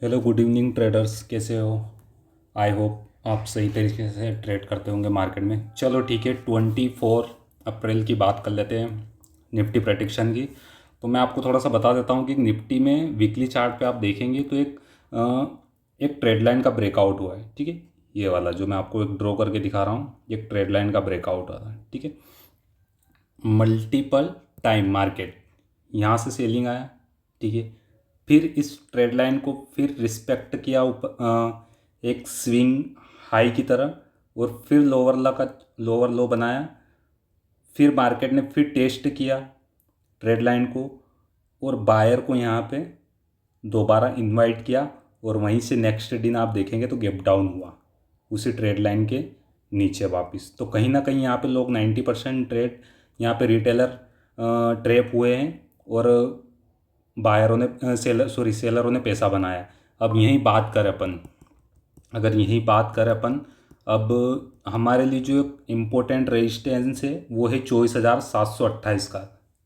Hello good evening traders, कैसे हो? I hope आप सही तरीके से ट्रेड करते होंगे मार्केट में। चलो ठीक है, 24 अप्रैल की बात कर लेते हैं, निफ्टी प्रेडिक्शन की। तो मैं आपको थोड़ा सा बता देता हूँ कि निफ्टी में वीकली चार्ट पे आप देखेंगे तो एक ट्रेड लाइन का ब्रेकआउट हुआ है। ठीक है, ये वाला जो मैं आपको एक ड्रॉ करके दिखा रहा हूँ, एक ट्रेड लाइन का ब्रेकआउट हुआ है। ठीक है, मल्टीपल टाइम मार्केट यहाँ से सेलिंग आया। ठीक है, फिर इस ट्रेड लाइन को फिर रिस्पेक्ट किया ऊपर एक स्विंग हाई की तरह, और फिर लोअर लो बनाया। फिर मार्केट ने फिर टेस्ट किया ट्रेड लाइन को, और बायर को यहाँ पे दोबारा इनवाइट किया, और वहीं से नेक्स्ट दिन आप देखेंगे तो गैप डाउन हुआ उसी ट्रेड लाइन के नीचे वापस। तो कहीं ना कहीं यहाँ पे लोग 90% ट्रेड यहाँ पे रिटेलर ट्रैप हुए हैं, और बायरों ने सेलरों ने पैसा बनाया। अब यही बात करें अपन, अगर यही बात करें अपन, अब हमारे लिए जो इम्पोर्टेंट रेजिस्टेंस है वो है 24,728 का।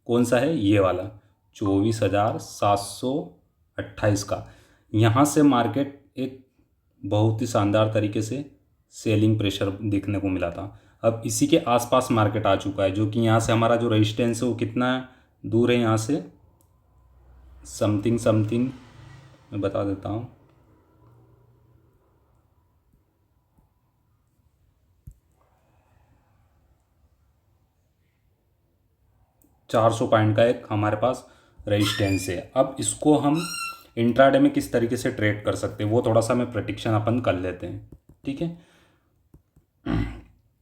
कौन सा है? ये वाला 24,728 का। यहाँ से मार्केट एक बहुत ही शानदार तरीके से सेलिंग प्रेशर देखने को मिला था। अब इसी के आसपास मार्केट आ चुका है, जो कि यहाँ से हमारा जो रेजिस्टेंस है वो कितना दूर है यहाँ से, समथिंग समथिंग मैं बता देता हूँ। 400 पॉइंट का एक हमारे पास रेजिस्टेंस है। अब इसको हम इंट्राडे में किस तरीके से ट्रेड कर सकते हैं वो थोड़ा सा मैं प्रडिक्शन अपन कर लेते हैं। ठीक है,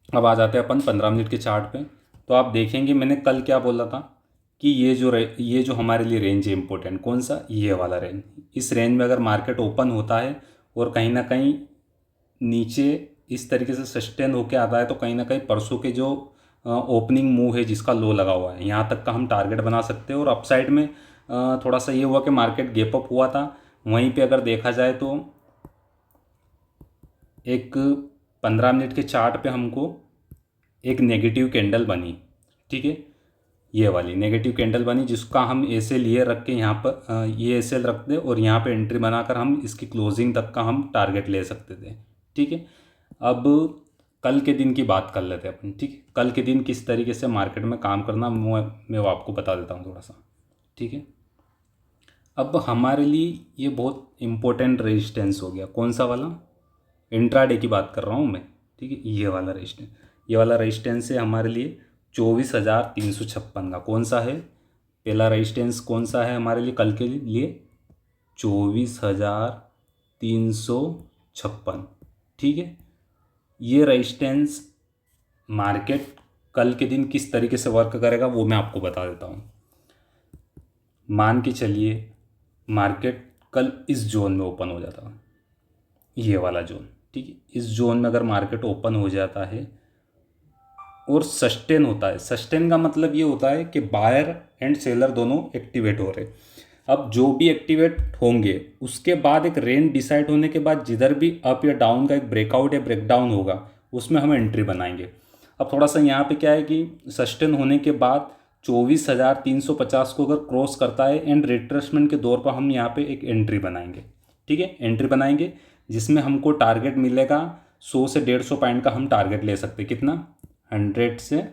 अब आ जाते हैं अपन 15 मिनट के चार्ट पे। तो आप देखेंगे मैंने कल क्या बोला था कि ये जो हमारे लिए रेंज है इम्पोर्टेंट, कौन सा? ये वाला रेंज। इस रेंज में अगर मार्केट ओपन होता है और कहीं ना कहीं नीचे इस तरीके से सस्टेन होके आता है, तो कहीं ना कहीं परसों के जो ओपनिंग मूव है जिसका लो लगा हुआ है, यहाँ तक का हम टारगेट बना सकते हैं। और अपसाइड में थोड़ा सा ये हुआ कि मार्केट गैप अप हुआ था, वहीं पे अगर देखा जाए तो एक 15 मिनट के चार्ट पे हमको एक नेगेटिव कैंडल बनी। ठीक है, ये वाली नेगेटिव कैंडल बनी, जिसका हम ऐसे लिए रख के यहाँ पर ये ऐसे रख दे, और यहाँ पे एंट्री बनाकर हम इसकी क्लोजिंग तक का हम टारगेट ले सकते थे। ठीक है, अब कल के दिन की बात कर लेते हैं अपन। ठीक है, कल के दिन किस तरीके से मार्केट में काम करना मैं वो आपको बता देता हूँ थोड़ा सा। ठीक है, अब हमारे लिए ये बहुत इंपॉर्टेंट रेजिस्टेंस हो गया। कौन सा वाला? इंट्राडे की बात कर रहा हूँ मैं। ठीक है, ये वाला रेजिस्टेंस, ये वाला रेजिस्टेंस है हमारे लिए 24,356 का। कौन सा है पहला रेजिस्टेंस? कौन सा है हमारे लिए कल के लिए? 24,356। ठीक है, ये रेजिस्टेंस मार्केट कल के दिन किस तरीके से वर्क करेगा वो मैं आपको बता देता हूँ। मान के चलिए मार्केट कल इस जोन में ओपन हो जाता है, ये वाला जोन। ठीक है, इस जोन में अगर मार्केट ओपन हो जाता है और सस्टेन होता है, सस्टेन का मतलब ये होता है कि बायर एंड सेलर दोनों एक्टिवेट हो रहे। अब जो भी एक्टिवेट होंगे उसके बाद एक रेंज डिसाइड होने के बाद जिधर भी अप या डाउन का एक ब्रेकआउट या ब्रेकडाउन होगा उसमें हम एंट्री बनाएंगे। अब थोड़ा सा यहाँ पे क्या है कि सस्टेन होने के बाद 24,350 को अगर क्रॉस करता है एंड रिट्रेसमेंट के दौर पर हम यहाँ पे एक एंट्री बनाएंगे। ठीक है, एंट्री बनाएंगे जिसमें हमको टारगेट मिलेगा 100 से 150 पॉइंट का हम टारगेट ले सकते हैं। कितना? 100 से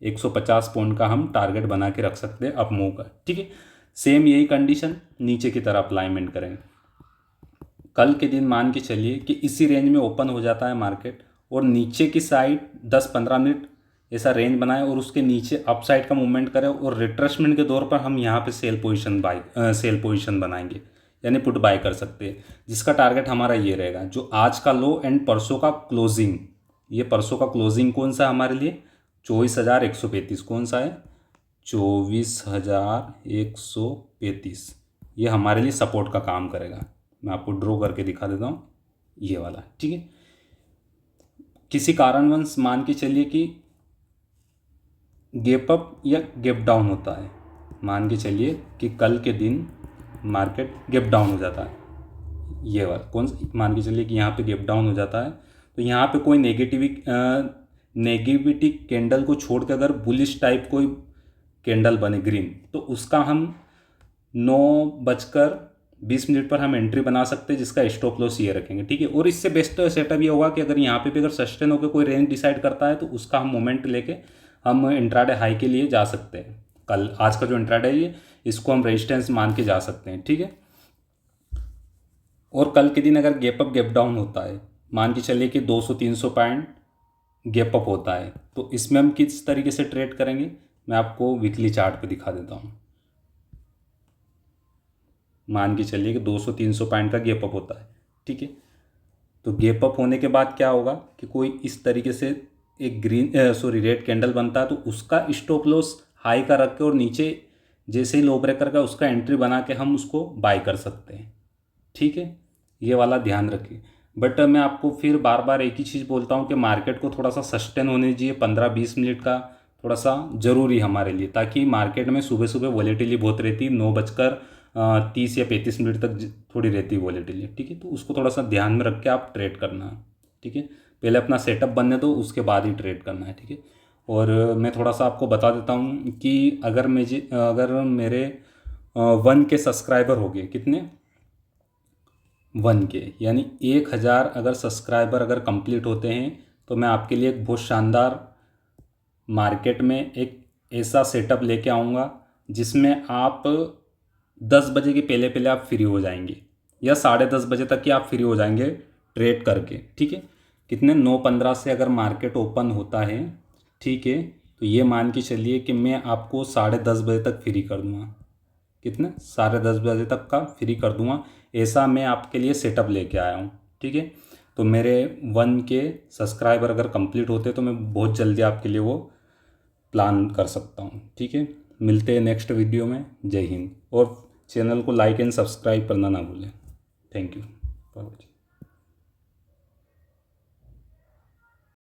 150 पॉइंट का हम टारगेट बना के रख सकते हैं अप मूव का। ठीक है, सेम यही कंडीशन नीचे की तरफ अप्लाइमेंट करेंगे। कल के दिन मान के चलिए कि इसी रेंज में ओपन हो जाता है मार्केट, और नीचे की साइड 10-15 मिनट ऐसा रेंज बनाए और उसके नीचे अप साइड का मूवमेंट करें, और रिट्रेसमेंट के दौर पर हम यहाँ पे सेल पोजीशन बनाएंगे, यानी पुट बाय कर सकते हैं, जिसका टारगेट हमारा ये रहेगा जो आज का लो एंड परसों का क्लोजिंग। ये परसों का क्लोजिंग कौन सा है हमारे लिए? 24,135। कौन सा है? 24,135। ये हमारे लिए सपोर्ट का काम करेगा। मैं आपको ड्रॉ करके दिखा देता हूँ, ये वाला। ठीक है, किसी कारणवश मान के चलिए कि गैप अप या गैप डाउन होता है, मान के चलिए कि कल के दिन मार्केट गैप डाउन हो जाता है, ये वाला मान के चलिए कि यहाँ पे गैप डाउन हो जाता है, तो यहाँ पे कोई नेगेटिविटी कैंडल को छोड़ के अगर बुलिश टाइप कोई कैंडल बने ग्रीन, तो उसका हम 9 बजकर 20 मिनट पर हम एंट्री बना सकते हैं, जिसका स्टॉप लॉस ये रखेंगे, ठीक है। और इससे बेस्ट सेटअप ये होगा कि अगर यहाँ पे भी अगर सस्टेन होकर कोई रेंज डिसाइड करता है तो उसका हम मोमेंट लेके हम इंट्राडे हाई के लिए जा सकते हैं। कल आज का जो इंट्राडे है ये, इसको हम रेजिस्टेंस मान के जा सकते हैं, ठीक है। और कल के दिन अगर गैप अप गैप डाउन होता है, मान के चलिए कि 200-300 पॉइंट गैप अप होता है, तो इसमें हम किस तरीके से ट्रेड करेंगे मैं आपको वीकली चार्ट पे दिखा देता हूँ। मान के चलिए कि 200-300 पॉइंट का गैप अप होता है, ठीक है। तो गैप अप होने के बाद क्या होगा कि कोई इस तरीके से एक रेड कैंडल बनता है, तो उसका स्टॉप लॉस हाई का रख के और नीचे जैसे ही लो ब्रेकर का उसका एंट्री बना के हम उसको बाय कर सकते हैं, ठीक है। ये वाला ध्यान रखिए। बट मैं आपको फिर बार बार एक ही चीज़ बोलता हूँ कि मार्केट को थोड़ा सा सस्टेन होने दीजिए, 15-20 मिनट का थोड़ा सा ज़रूरी हमारे लिए, ताकि मार्केट में सुबह सुबह वॉलेटिलिटी बहुत रहती, 9:30 या 35 मिनट तक थोड़ी रहती है वॉलेटिलिटी, ठीक है। तो उसको थोड़ा सा ध्यान में रख के आप ट्रेड करना है, ठीक है। पहले अपना सेटअप बनने दो, उसके बाद ही ट्रेड करना है, ठीक है। और मैं थोड़ा सा आपको बता देता हूँ कि अगर मेरे 1K सब्सक्राइबर हो गए, कितने 1K, यानी 1000 अगर सब्सक्राइबर अगर कंप्लीट होते हैं तो मैं आपके लिए एक बहुत शानदार मार्केट में एक ऐसा सेटअप लेके आऊँगा जिसमें आप 10 बजे के पहले पहले आप फ्री हो जाएंगे, या 10:30 बजे तक ही आप फ्री हो जाएंगे ट्रेड करके, ठीक है। कितने 9:15 से अगर मार्केट ओपन होता है, ठीक है, तो ये मान के चलिए कि मैं आपको 10:30 बजे तक फ्री कर दूँगा। कितने 10:30 बजे तक का फ्री कर दूंगा, ऐसा मैं आपके लिए सेटअप लेके आया हूँ, ठीक है। तो मेरे 1K सब्सक्राइबर अगर कंप्लीट होते तो मैं बहुत जल्दी आपके लिए वो प्लान कर सकता हूँ, ठीक है। मिलते हैं नेक्स्ट वीडियो में। जय हिंद। और चैनल को लाइक एंड सब्सक्राइब करना ना भूलें। Thank you for watching.